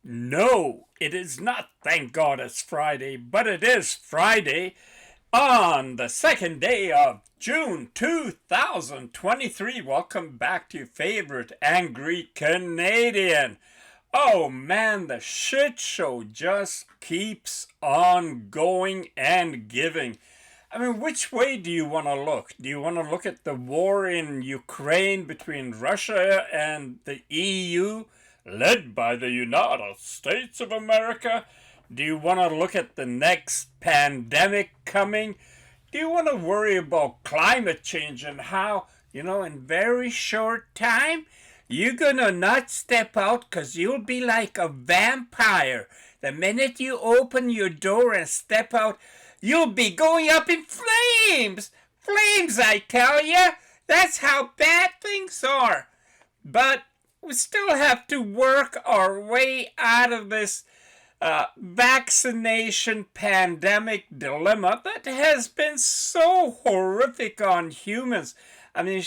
No, it is not. Thank God it's Friday, but it is Friday on the second day of June 2023. Welcome back to your favorite angry Canadian. Oh man, the shit show just keeps on going and giving. I mean, which way do you want to look? Do you want to look at the war in Ukraine between Russia and the EU, led by the United States of America? Do you want to look at the next pandemic coming? Do you want to worry about climate change and how, in very short time, you're gonna not step out because you'll be like a vampire. The minute you open your door and step out, you'll be going up in flames. Flames, I tell you. That's how bad things are. But we still have to work our way out of this vaccination pandemic dilemma that has been so horrific on humans. I mean,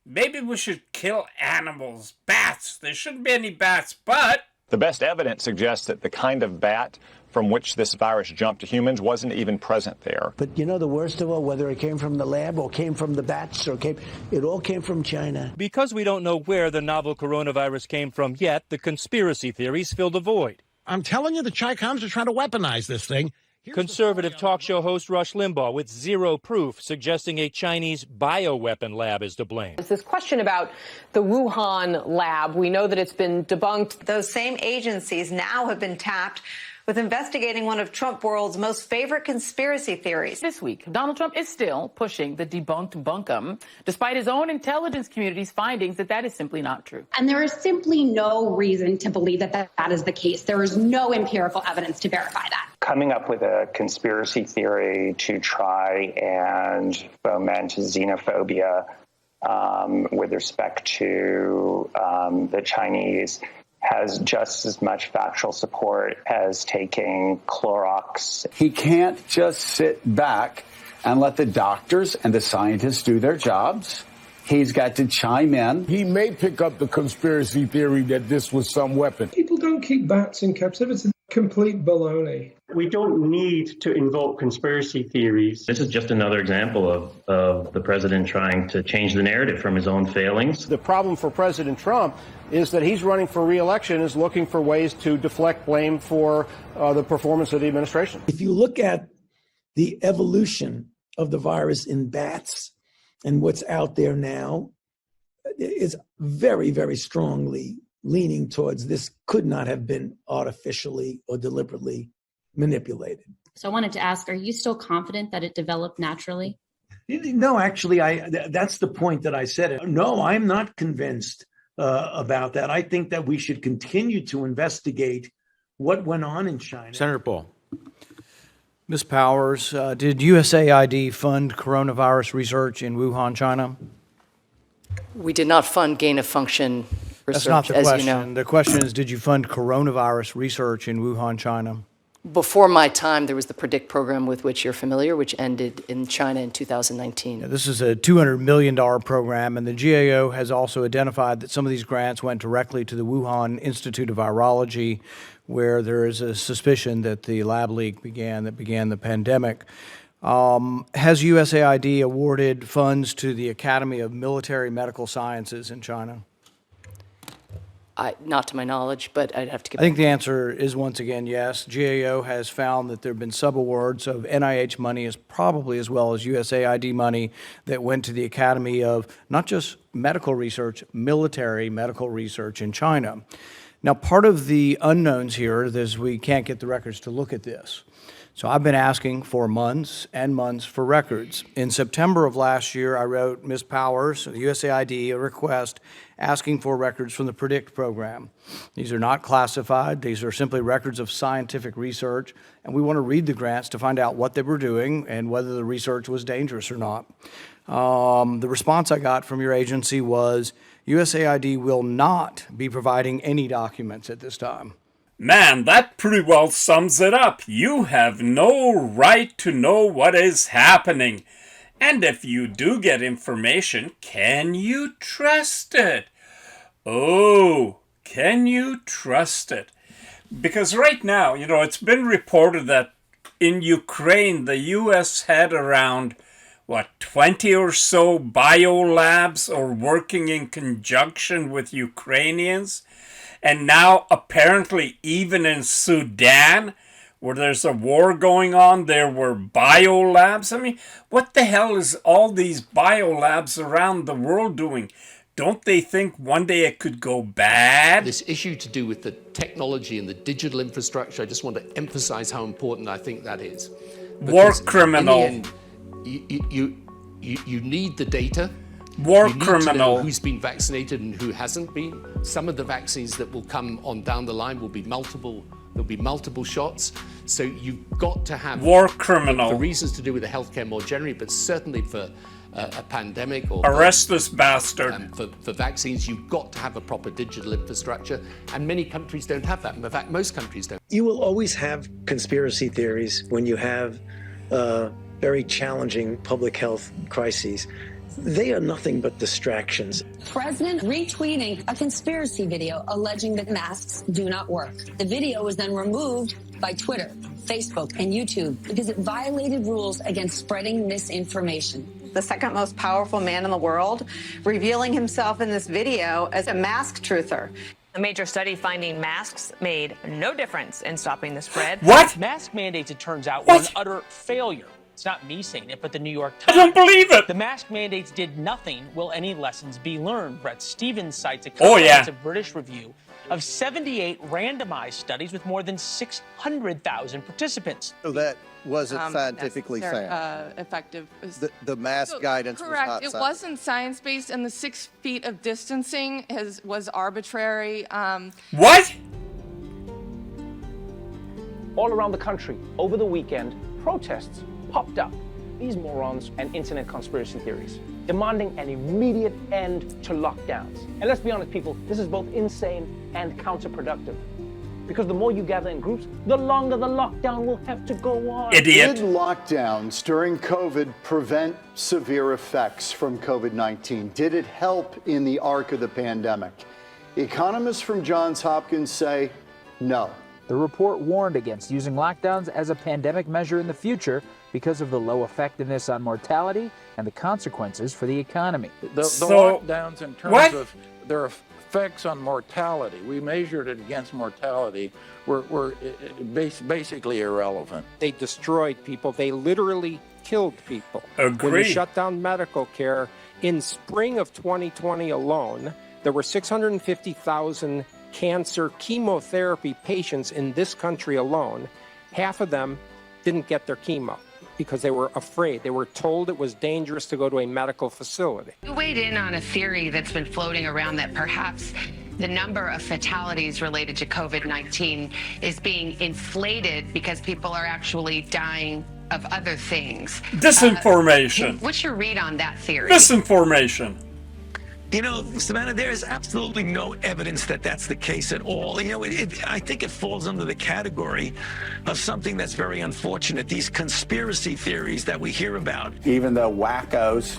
maybe we should kill animals, bats. There shouldn't be any bats, but the best evidence suggests that the kind of bat from which this virus jumped to humans wasn't even present there. But the worst of all, whether it came from the lab or came from the bats it all came from China. Because we don't know where the novel coronavirus came from yet, the conspiracy theories fill the void. I'm telling you, the Chi-Coms are trying to weaponize this thing. Conservative talk show host Rush Limbaugh with zero proof, suggesting a Chinese bioweapon lab is to blame. It's this question about the Wuhan lab. We know that it's been debunked. Those same agencies now have been tapped with investigating one of Trump world's most favorite conspiracy theories. This week, Donald Trump is still pushing the debunked bunkum, despite his own intelligence community's findings that is simply not true. And there is simply no reason to believe that is the case. There is no empirical evidence to verify that. Coming up with a conspiracy theory to try and foment xenophobia with respect to the Chinese has just as much factual support as taking Clorox. He can't just sit back and let the doctors and the scientists do their jobs. He's got to chime in. He may pick up the conspiracy theory that this was some weapon. People don't keep bats in captivity. Complete baloney. We don't need to invoke conspiracy theories. This is just another example of the president trying to change the narrative from his own failings. The problem for President Trump is that he's running for re-election, is looking for ways to deflect blame for the performance of the administration. If you look at the evolution of the virus in bats and what's out there now, it's very, very strongly leaning towards this could not have been artificially or deliberately manipulated. So I wanted to ask, are you still confident that it developed naturally? No, actually, that's the point that I said. No, I'm not convinced about that. I think that we should continue to investigate what went on in China. Senator Paul. Ms. Powers, did USAID fund coronavirus research in Wuhan, China? We did not fund gain-of-function research, That's not the question. You know. The question is, did you fund coronavirus research in Wuhan, China? Before my time, there was the PREDICT program with which you're familiar, which ended in China in 2019. Yeah, this is a $200 million program, and the GAO has also identified that some of these grants went directly to the Wuhan Institute of Virology, where there is a suspicion that the lab leak began the pandemic. Has USAID awarded funds to the Academy of Military Medical Sciences in China? Not to my knowledge, but I'd have to get I think the answer is once again yes. GAO has found that there have been subawards of NIH money as probably as well as USAID money that went to the Academy of not just medical research, military medical research in China. Now, part of the unknowns here is we can't get the records to look at this. So I've been asking for months and months for records. In September of last year, I wrote Ms. Powers, USAID, a request asking for records from the PREDICT program. These are not classified. These are simply records of scientific research, and we want to read the grants to find out what they were doing and whether the research was dangerous or not. The response I got from your agency was USAID will not be providing any documents at this time. Man, that pretty well sums it up. You have no right to know what is happening. And if you do get information, can you trust it? Oh, can you trust it? Because right now, you know, it's been reported that in Ukraine, the U.S. had around, 20 or so biolabs or working in conjunction with Ukrainians. And now, apparently, even in Sudan, where there's a war going on, there were biolabs. I mean, what the hell is all these biolabs around the world doing? Don't they think one day it could go bad? This issue to do with the technology and the digital infrastructure, I just want to emphasize how important I think that is. War criminal. In the end, you need the data. War you need criminal. to know who's been vaccinated and who hasn't been. Some of the vaccines that will come on down the line will be multiple. There'll be multiple shots. So you've got to have war criminal for reasons to do with the healthcare more generally, but certainly for a pandemic or arrest this bastard. For vaccines, you've got to have a proper digital infrastructure, and many countries don't have that. In fact, most countries don't. You will always have conspiracy theories when you have very challenging public health crises. They are nothing but distractions. President retweeting a conspiracy video alleging that masks do not work. The video was then removed by Twitter, Facebook, and YouTube because it violated rules against spreading misinformation. The second most powerful man in the world, revealing himself in this video as a mask truther. A major study finding masks made no difference in stopping the spread. What? Mask mandates, it turns out, were an utter failure. It's not me saying it, but the New York Times. I don't believe it. The mask mandates did nothing. Will any lessons be learned? Brett Stevens cites a Oh, yeah. comprehensive British review of 78 randomized studies with more than 600,000 participants. So that wasn't scientifically sound. Effective. The mask guidance correct. was not It wasn't science-based, and the 6 feet of distancing was arbitrary. What? All around the country, over the weekend, protests popped up. These morons and internet conspiracy theories, demanding an immediate end to lockdowns. And let's be honest, people, this is both insane and counterproductive. Because the more you gather in groups, the longer the lockdown will have to go on. Idiot. Did lockdowns during COVID prevent severe effects from COVID-19? Did it help in the arc of the pandemic? Economists from Johns Hopkins say no. The report warned against using lockdowns as a pandemic measure in the future because of the low effectiveness on mortality and the consequences for the economy. The lockdowns in terms of their effects on mortality, we measured it against mortality, were basically irrelevant. They destroyed people. They literally killed people. Agree. When you shut down medical care, in spring of 2020 alone, there were 650,000 cancer chemotherapy patients in this country alone. Half of them didn't get their chemo because they were afraid. They were told it was dangerous to go to a medical facility. You weighed in on a theory that's been floating around that perhaps the number of fatalities related to COVID-19 is being inflated because people are actually dying of other things. Disinformation. What's your read on that theory? Misinformation. You know, Savannah, there is absolutely no evidence that that's the case at all. You know, I think it falls under the category of something that's very unfortunate, these conspiracy theories that we hear about. Even though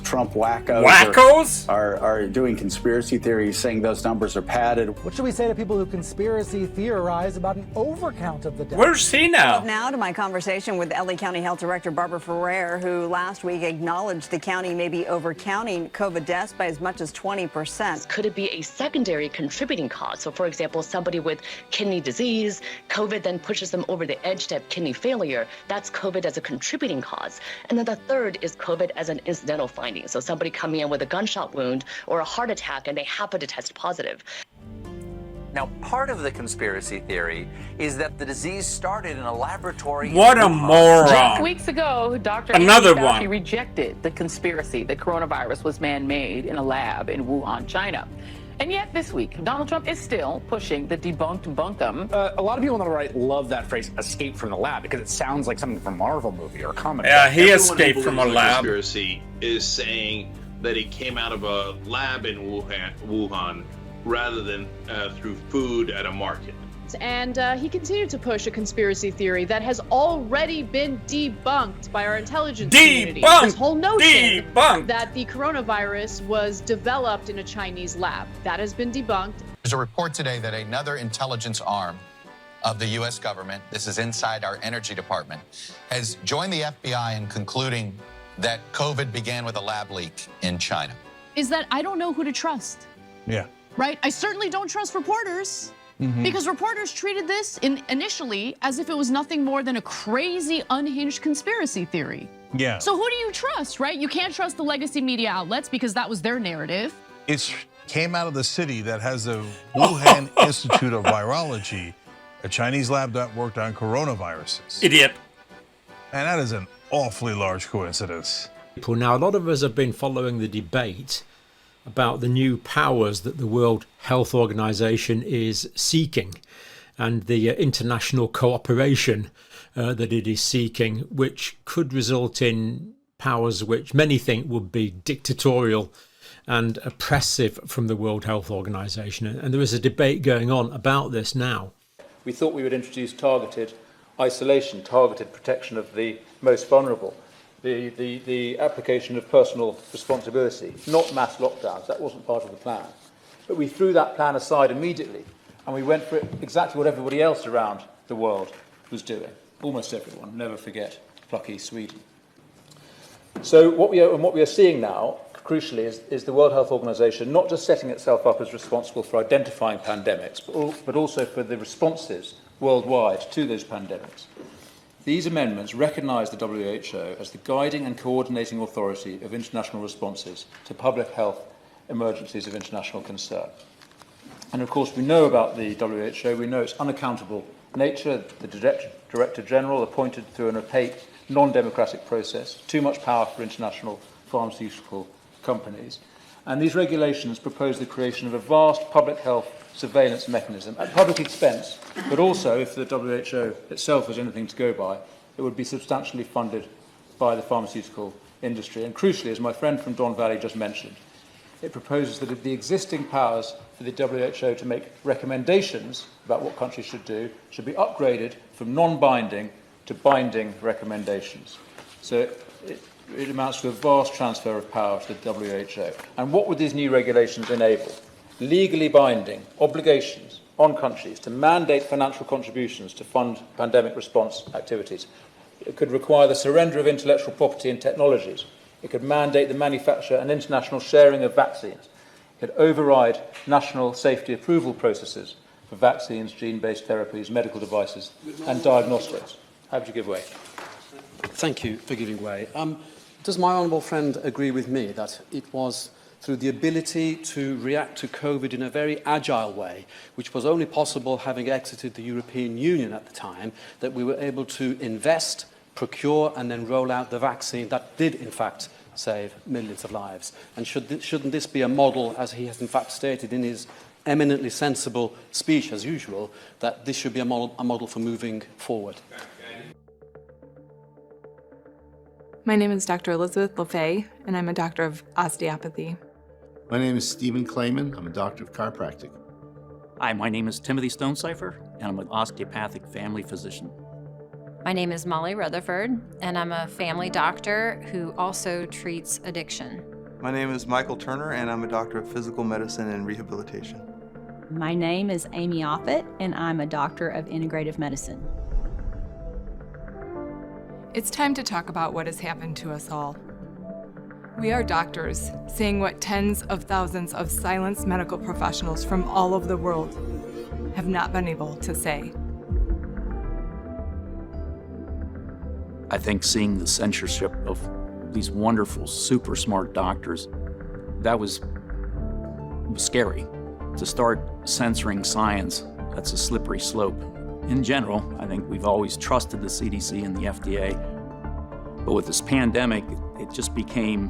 Trump wackos are doing conspiracy theories saying those numbers are padded. What should we say to people who conspiracy theorize about an overcount of the deaths? Where's he now? Now to my conversation with LA County Health Director Barbara Ferrer, who last week acknowledged the county may be overcounting COVID deaths by as much as 20%. Could it be a secondary contributing cause? So, for example, somebody with kidney disease, COVID then pushes them over the edge to have kidney failure. That's COVID as a contributing cause. And then the third is COVID as an incidental finding. So somebody coming in with a gunshot wound or a heart attack and they happen to test positive. Now, part of the conspiracy theory is that the disease started in a laboratory. What a moron. Just weeks ago, Dr. Another Anthony Fauci one. rejected the conspiracy that coronavirus was man-made in a lab in Wuhan, China. And yet this week, Donald Trump is still pushing the debunked bunkum. A lot of people on the right love that phrase, escape from the lab, because it sounds like something from a Marvel movie or a comic. Yeah, he Everyone escaped who from a believes lab. Conspiracy is saying that he came out of a lab in Wuhan rather than through food at a market. And he continued to push a conspiracy theory that has already been debunked by our intelligence community. This whole notion that the coronavirus was developed in a Chinese lab. That has been debunked. There's a report today that another intelligence arm of the U.S. government, this is inside our energy department, has joined the FBI in concluding that COVID began with a lab leak in China. Is that I don't know who to trust. Yeah. Right? I certainly don't trust reporters. Because reporters treated this initially as if it was nothing more than a crazy, unhinged conspiracy theory. Yeah. So who do you trust, right? You can't trust the legacy media outlets because that was their narrative. It came out of the city that has the Wuhan Institute of Virology, a Chinese lab that worked on coronaviruses. Idiot. And that is an awfully large coincidence. Now, a lot of us have been following the debate about the new powers that the World Health Organization is seeking and the international cooperation that it is seeking, which could result in powers which many think would be dictatorial and oppressive from the World Health Organization. And there is a debate going on about this now. We thought we would introduce targeted isolation, targeted protection of the most vulnerable. The application of personal responsibility, not mass lockdowns. That wasn't part of the plan. But we threw that plan aside immediately, and we went for exactly what everybody else around the world was doing. Almost everyone, never forget plucky Sweden. So what we are seeing now, crucially, is the World Health Organization not just setting itself up as responsible for identifying pandemics, but also for the responses worldwide to those pandemics. These amendments recognise the WHO as the guiding and coordinating authority of international responses to public health emergencies of international concern. And of course, we know about the WHO, we know its unaccountable nature, the Director General appointed through an opaque, non-democratic process, too much power for international pharmaceutical companies. And these regulations propose the creation of a vast public health surveillance mechanism at public expense, but also, if the WHO itself has anything to go by, it would be substantially funded by the pharmaceutical industry. And crucially, as my friend from Don Valley just mentioned, it proposes that the existing powers for the WHO to make recommendations about what countries should do should be upgraded from non-binding to binding recommendations. So it amounts to a vast transfer of power to the WHO. And what would these new regulations enable? Legally binding obligations on countries to mandate financial contributions to fund pandemic response activities. It could require the surrender of intellectual property and technologies. It could mandate the manufacture and international sharing of vaccines. It could override national safety approval processes for vaccines, gene-based therapies, medical devices, and diagnostics. How would you give way? Thank you for giving way. Does my honourable friend agree with me that it was through the ability to react to COVID in a very agile way, which was only possible having exited the European Union at the time, that we were able to invest, procure and then roll out the vaccine that did in fact save millions of lives? And shouldn't this be a model, as he has in fact stated in his eminently sensible speech as usual, that this should be a model for moving forward? My name is Dr. Elizabeth LaFay, and I'm a doctor of osteopathy. My name is Stephen Clayman. I'm a doctor of chiropractic. Hi, my name is Timothy Stonecipher, and I'm an osteopathic family physician. My name is Molly Rutherford, and I'm a family doctor who also treats addiction. My name is Michael Turner, and I'm a doctor of physical medicine and rehabilitation. My name is Amy Offit, and I'm a doctor of integrative medicine. It's time to talk about what has happened to us all. We are doctors, saying what tens of thousands of silenced medical professionals from all over the world have not been able to say. I think seeing the censorship of these wonderful, super smart doctors, that was scary. To start censoring science, that's a slippery slope. In general, I think we've always trusted the CDC and the FDA, but with this pandemic, it just became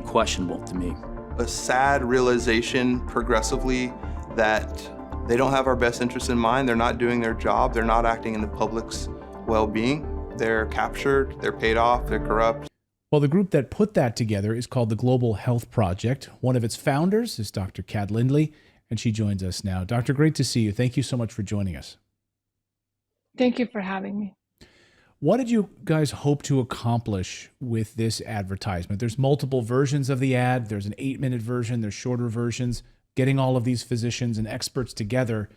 questionable to me. A sad realization progressively that they don't have our best interests in mind, they're not doing their job, they're not acting in the public's well-being, they're captured, they're paid off, they're corrupt. Well, the group that put that together is called the Global Health Project. One of its founders is Dr. Kat Lindley, and she joins us now. Doctor, great to see you. Thank you so much for joining us. Thank you for having me. What did you guys hope to accomplish with this advertisement? There's multiple versions of the ad. There's an 8-minute version. There's shorter versions. Getting all of these physicians and experts together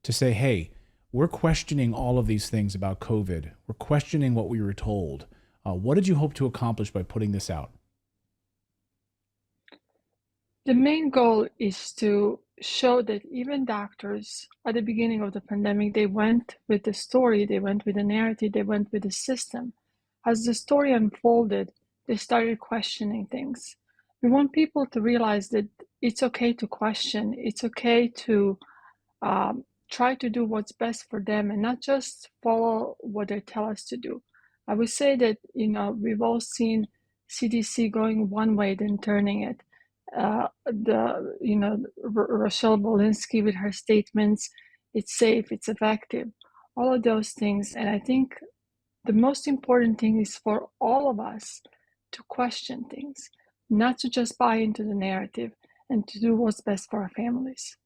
to say, hey, we're questioning all of these things about COVID. We're questioning what we were told. What did you hope to accomplish by putting this out? The main goal is to show that even doctors at the beginning of the pandemic, they went with the story, they went with the narrative, they went with the system. As the story unfolded, they started questioning things. We want people to realize that it's okay to question, it's okay to try to do what's best for them and not just follow what they tell us to do. I would say that, we've all seen CDC going one way, then turning it. Rochelle Walensky with her statements, it's safe, it's effective, all of those things. And I think the most important thing is for all of us to question things, not to just buy into the narrative, and to do what's best for our families.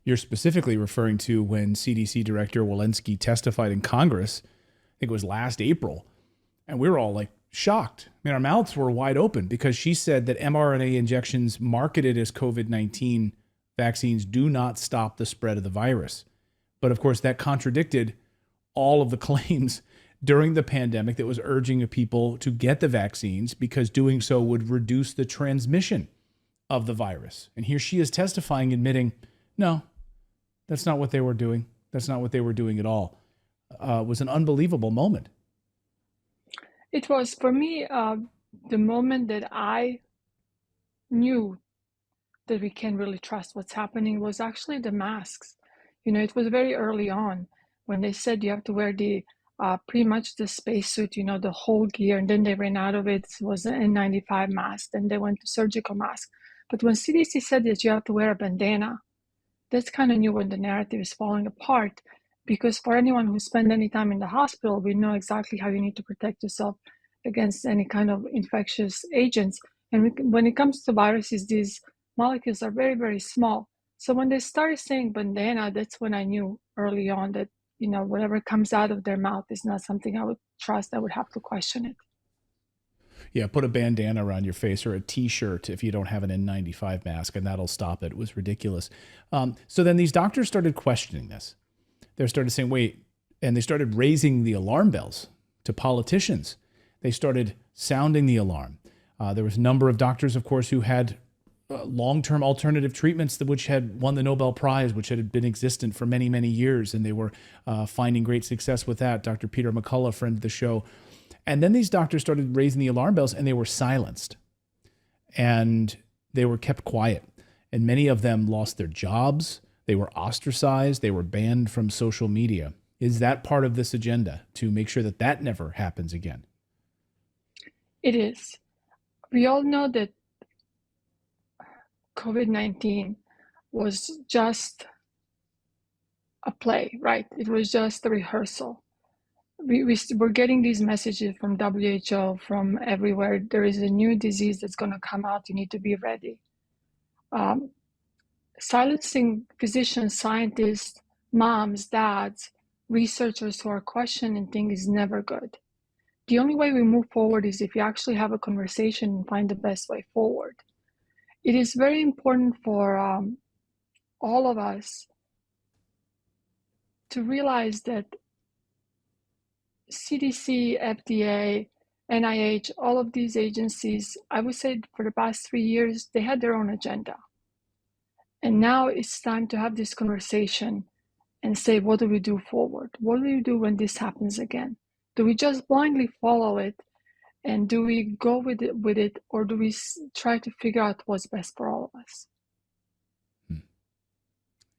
You're specifically referring to when CDC Director Walensky testified in Congress, I think it was last April, and we were all like shocked. I mean, our mouths were wide open because she said that mRNA injections marketed as COVID-19 vaccines do not stop the spread of the virus. But of course, that contradicted all of the claims during the pandemic that was urging people to get the vaccines because doing so would reduce the transmission of the virus. And here she is testifying, admitting, no, that's not what they were doing. That's not what they were doing at all. It was an unbelievable moment. It was, for me, the moment that I knew that we can't really trust what's happening was actually the masks. It was very early on when they said you have to wear the pretty much the spacesuit, the whole gear, and then they ran out of it. It was an N95 mask, then they went to surgical mask. But when CDC said that you have to wear a bandana, that's kind of new when the narrative is falling apart. Because for anyone who spent any time in the hospital, we know exactly how you need to protect yourself against any kind of infectious agents. And when it comes to viruses, these molecules are very, very small. So when they started saying bandana, that's when I knew early on that, whatever comes out of their mouth is not something I would trust. I would have to question it. Yeah, put a bandana around your face or a T-shirt if you don't have an N95 mask, and that'll stop it. It was ridiculous. So then these doctors started questioning this. They started saying, wait, and they started raising the alarm bells to politicians. They started sounding the alarm. There was a number of doctors, of course, who had long-term alternative treatments which had won the Nobel Prize, which had been existent for many, many years, and they were finding great success with that. Dr. Peter McCullough, friend of the show. And then these doctors started raising the alarm bells, and they were silenced. And they were kept quiet. And many of them lost their jobs. They were ostracized. They were banned from social media. Is that part of this agenda to make sure that that never happens again? It is. We all know that COVID-19 was just a play, right? It was just a rehearsal. We're getting these messages from WHO, from everywhere. There is a new disease that's going to come out. You need to be ready. Silencing physicians, scientists, moms, dads, researchers who are questioning things is never good. The only way we move forward is if you actually have a conversation and find the best way forward. It is very important for all of us to realize that CDC, FDA, NIH, all of these agencies, I would say for the past 3 years, they had their own agenda. And now it's time to have this conversation and say, what do we do forward? What do we do when this happens again? Do we just blindly follow it? And do we go with it, or do we try to figure out what's best for all of us?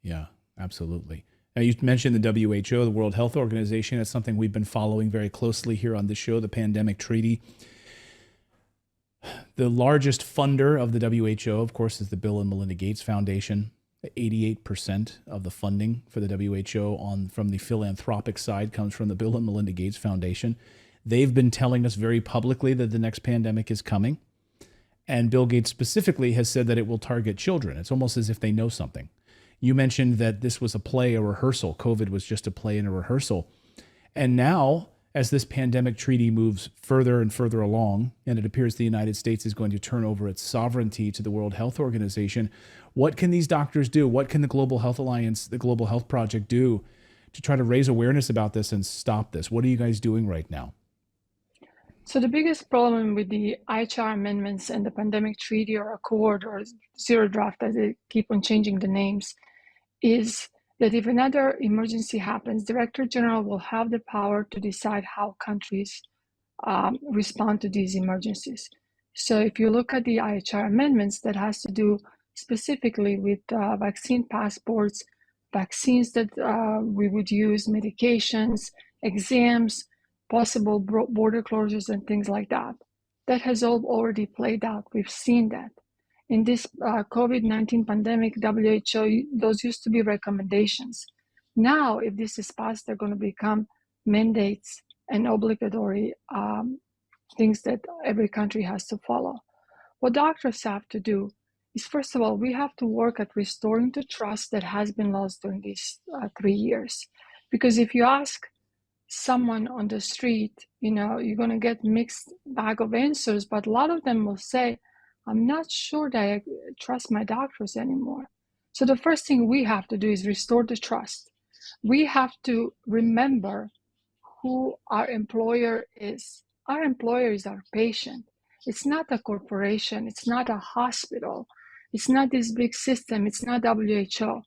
Yeah, absolutely. Now, you mentioned the WHO, the World Health Organization. It's something we've been following very closely here on the show, the Pandemic Treaty. The largest funder of the WHO, of course, is the Bill and Melinda Gates Foundation. 88% of the funding for the WHO from the philanthropic side comes from the Bill and Melinda Gates Foundation. They've been telling us very publicly that the next pandemic is coming. And Bill Gates specifically has said that it will target children. It's almost as if they know something. You mentioned that this was a play, a rehearsal. COVID was just a play and a rehearsal. And now, as this pandemic treaty moves further and further along, and it appears the United States is going to turn over its sovereignty to the World Health Organization, what can these doctors do? What can the Global Health Alliance, the Global Health Project do to try to raise awareness about this and stop this? What are you guys doing right now? So the biggest problem with the IHR amendments and the pandemic treaty or accord or zero draft, as they keep on changing the names, is that if another emergency happens, Director General will have the power to decide how countries respond to these emergencies. So if you look at the IHR amendments, that has to do specifically with vaccine passports, vaccines that we would use, medications, exams, possible border closures and things like that. That has all already played out. We've seen that. In this COVID-19 pandemic, WHO, those used to be recommendations. Now, if this is passed, they're going to become mandates and obligatory things that every country has to follow. What doctors have to do is, first of all, we have to work at restoring the trust that has been lost during these 3 years. Because if you ask someone on the street, you're going to get mixed bag of answers, but a lot of them will say, I'm not sure that I trust my doctors anymore. So the first thing we have to do is restore the trust. We have to remember who our employer is. Our employer is our patient. It's not a corporation. It's not a hospital. It's not this big system. It's not WHO.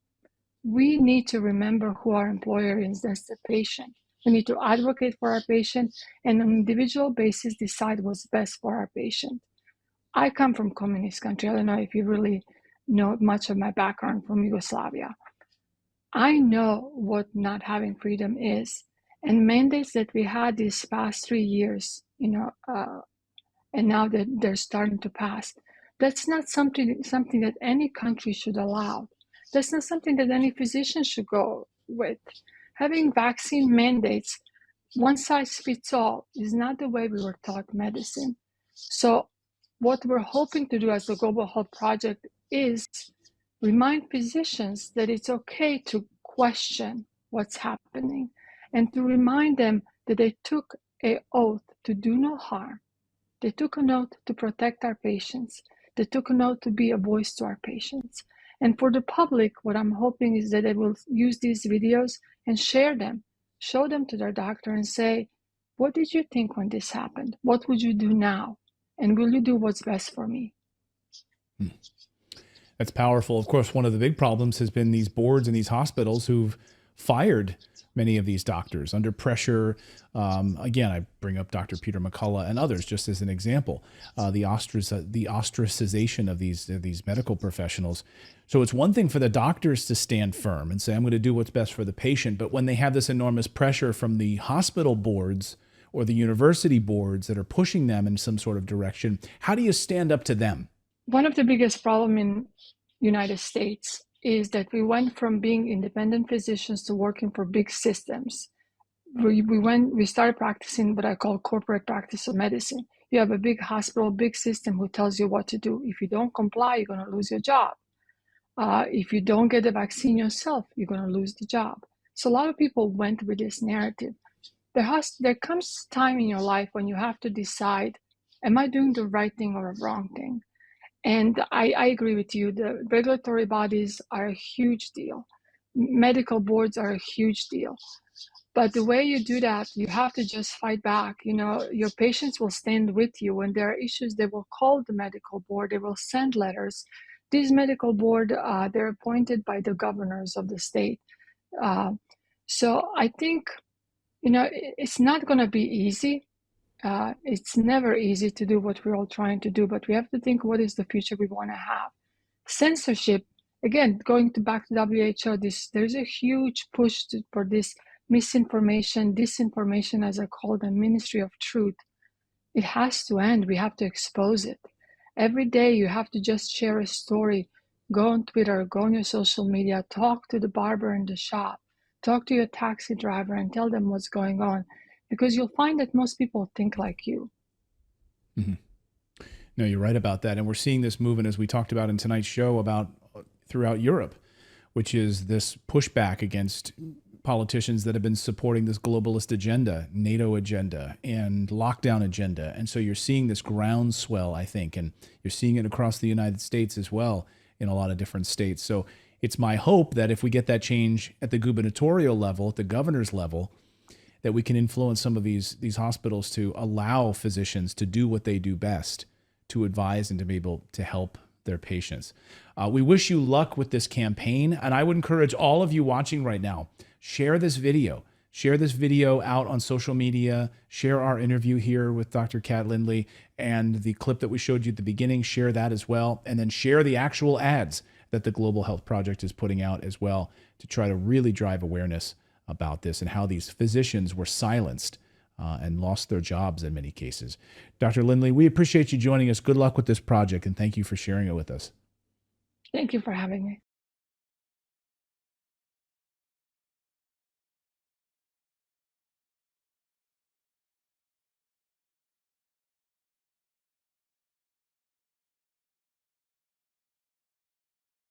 We need to remember who our employer is. That's the patient. We need to advocate for our patient and on an individual basis decide what's best for our patient. I come from communist country. I don't know if you really know much of my background from Yugoslavia. I know what not having freedom is. And mandates that we had these past 3 years, and now that they're starting to pass, that's not something that any country should allow. That's not something that any physician should go with. Having vaccine mandates, one size fits all, is not the way we were taught medicine. So what we're hoping to do as the Global Health Project is remind physicians that it's okay to question what's happening and to remind them that they took an oath to do no harm. They took an oath to protect our patients. They took an oath to be a voice to our patients. And for the public, what I'm hoping is that they will use these videos and share them, show them to their doctor and say, what did you think when this happened? What would you do now? And will you do what's best for me? That's powerful. Of course, one of the big problems has been these boards and these hospitals who've fired many of these doctors under pressure. Again, I bring up Dr. Peter McCullough and others just as an example, the ostracization of these medical professionals. So it's one thing for the doctors to stand firm and say, I'm going to do what's best for the patient. But when they have this enormous pressure from the hospital boards or the university boards that are pushing them in some sort of direction, how do you stand up to them? One of the biggest problems in United States is that we went from being independent physicians to working for big systems. We started practicing what I call corporate practice of medicine. You have a big hospital, big system who tells you what to do. If you don't comply, you're going to lose your job. If you don't get the vaccine yourself, you're going to lose the job. So a lot of people went with this narrative. There comes time in your life when you have to decide, am I doing the right thing or a wrong thing? And I agree with you. The regulatory bodies are a huge deal. Medical boards are a huge deal. But the way you do that, you have to just fight back. Your patients will stand with you. When there are issues, they will call the medical board. They will send letters. These medical board, they're appointed by the governors of the state. So I think, it's not going to be easy. It's never easy to do what we're all trying to do, but we have to think, what is the future we want to have? Censorship, again, going back to WHO, there's a huge push for this misinformation, disinformation, as I call them, Ministry of Truth. It has to end. We have to expose it. Every day you have to just share a story. Go on Twitter, go on your social media, talk to the barber in the shop, talk to your taxi driver and tell them what's going on. Because you'll find that most people think like you. Mm-hmm. No, you're right about that. And we're seeing this movement, as we talked about in tonight's show, about throughout Europe, which is this pushback against politicians that have been supporting this globalist agenda, NATO agenda, and lockdown agenda. And so you're seeing this groundswell, I think, and you're seeing it across the United States as well in a lot of different states. So it's my hope that if we get that change at the gubernatorial level, at the governor's level, that we can influence some of these hospitals to allow physicians to do what they do best, to advise and to be able to help their patients. We wish you luck with this campaign, and I would encourage all of you watching right now, share this video. Share this video out on social media. Share our interview here with Dr. Kat Lindley and the clip that we showed you at the beginning. Share that as well, and then share the actual ads that the Global Health Project is putting out as well to try to really drive awareness about this and how these physicians were silenced and lost their jobs in many cases. Dr. Lindley, we appreciate you joining us. Good luck with this project, and thank you for sharing it with us. Thank you for having me.